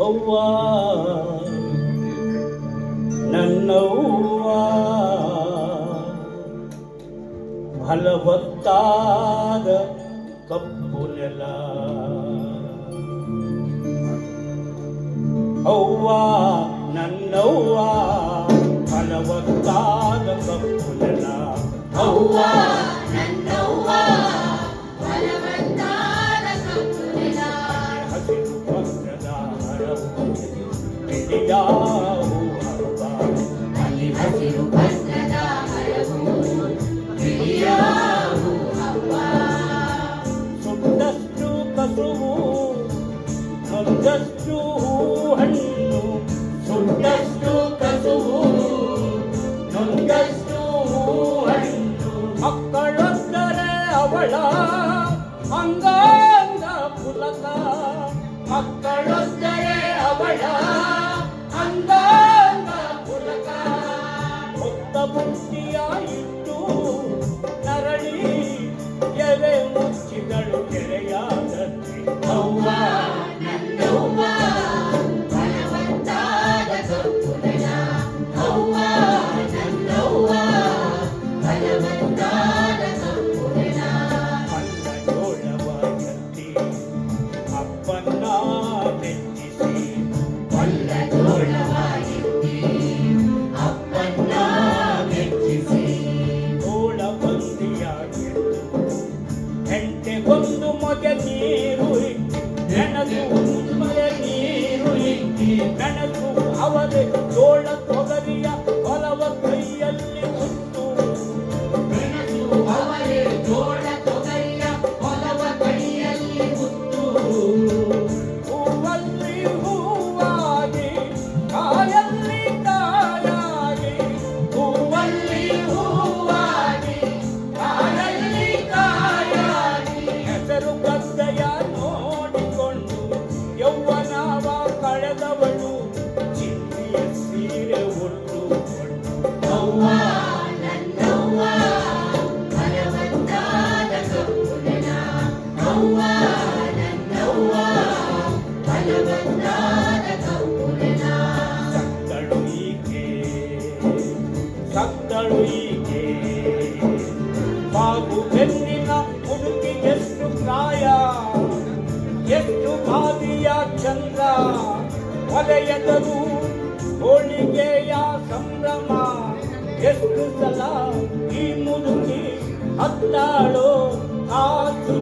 ಅವ್ವ ನನ್ನವ್ವ ಫಲವತ್ತಾದ ಕಪ್ಪು ನೆಲ. ಅವ್ವ ನನ್ನವ್ವ ಫಲವತ್ತಾದ ಕಪ್ಪು ನೆಲ. ಅವ್ವ ನನ್ನವ್ವ ಫಲವತ್ತಾದ ಕಪ್ಪು ನೆಲ. ಹಸಿರು ಪಕ್ಕದ ಹರವು ಬಿಳಿಯಾವು ಹಬ್ಬ. ಅಲ್ಲಿ ಹಸಿರು ಬಣ್ಣದ ಹರವು ಬಿಳಿಯಾವು ಹಬ್ಬ. ಸುಟ್ಟಷ್ಟು ಕಸುವು ನೊಂದಷ್ಟು ಹಣ್ಣು. ಸುಟ್ಟಷ್ಟು ಕಸುವು ನೊಂದಷ್ಟು ಹಣ್ಣು. ಮಕ್ಕಳೊಂದರೆ ಅವಳ ಅಂಗಾಂಗ ಪುಲಕ. ಮಕ್ಕಳೊಂದರೆ ಅವಳ ಅಂಗಾಂಗ ಪುಲಕ. ಹೊತ್ತ ಬುಟ್ಟಿಯ ಇಟ್ಟು ನರಳಿ ಎದೆ ಮುಚ್ಚಿದಳು ಕೆರೆಯಾದಂತೆ. ಅವ್ವ ನನ್ನವ್ವ ಫಲವತ್ತಾದ ಕಪ್ಪು ನೆಲ. ಅವ್ವ ನನ್ನವ್ವ ಫಲವತ್ತಾದ ಕಪ್ಪು ನೆಲ. ಅನ್ನ ಜೋಳವ ಎತ್ತಿ ಅಪ್ಪನ್ನ ಮೆಚ್ಚಿಸಿ. ಒಳ್ಳ ಜೋಳವ ಎತ್ತಿ ಅಪ್ಪನ್ನ ಮೆಚ್ಚಿಸಿ. ಜೋಳ ಬಂದಿಯ ಗೆದ್ದು ಹೆಂಟೆಗೊಂದು ಮೊಗೆ ನೀರು ಇಕ್ಕಿ. ನೆನಸು ಉನ್ಮಯ ನೀರು ಇಕ್ಕಿ. ನೆನಸು ಅವರೇ ಜೋಳ ತೊಗರಿಯ ಹೊಲವ ಕೈಯಲ್ಲಿ ಹೊತ್ತು. ಮೆಣಸು ಅವರೇ ಜೋಳ ತೊಗರಿಯ ಹೊಲವ ಕೈಯಲ್ಲಿ ಮುತ್ತು. ಹೂವಲ್ಲಿ ಹೂವಾಗಿ ಕಾಯಲ್ಲಿ ಕಾಯಾಗಿ. ಹೂವಲ್ಲಿ ಹೂವಾಗಿ ಕಾಯಲ್ಲಿ ಕಾಯಾಗಿ. ಹೆಸರು ಗದ್ದೆಯ ನೋಡಿಕೊಂಡು ಯೌವನವ ಕಳೆದವಳು ಚಿನ್ನಿಯ ಸೀರೆ ಉಟ್ಟುಕೊಂಡು. ಅವ್ವ ನನ್ನವ್ವ ಫಲವತ್ತಾದ ಕಪ್ಪು ನೆಲ. ಅವ್ವ ನನ್ನವ್ವ ಫಲವತ್ತಾದ ಕಪ್ಪು ನೆಲ. ಸತ್ತಳು ಈಕೆ ಸತ್ತಳು ಈಕೆ. ಬಾಬು ಬೆನ್ನಿನ ಹುಡುಗಿ ಎಷ್ಟು ಪ್ರಾಯ, ಎಷ್ಟು ಬಾದಿಯ ಚಂದ್ರ. ಹೊಲೆಯದರು ಹೋಳಿಗೆಯ ಸಂಭ್ರಮ. ಎಷ್ಟು ಸಲ ಈ ಮುದುಕಿ ಹತ್ತಾಳೋ ಆ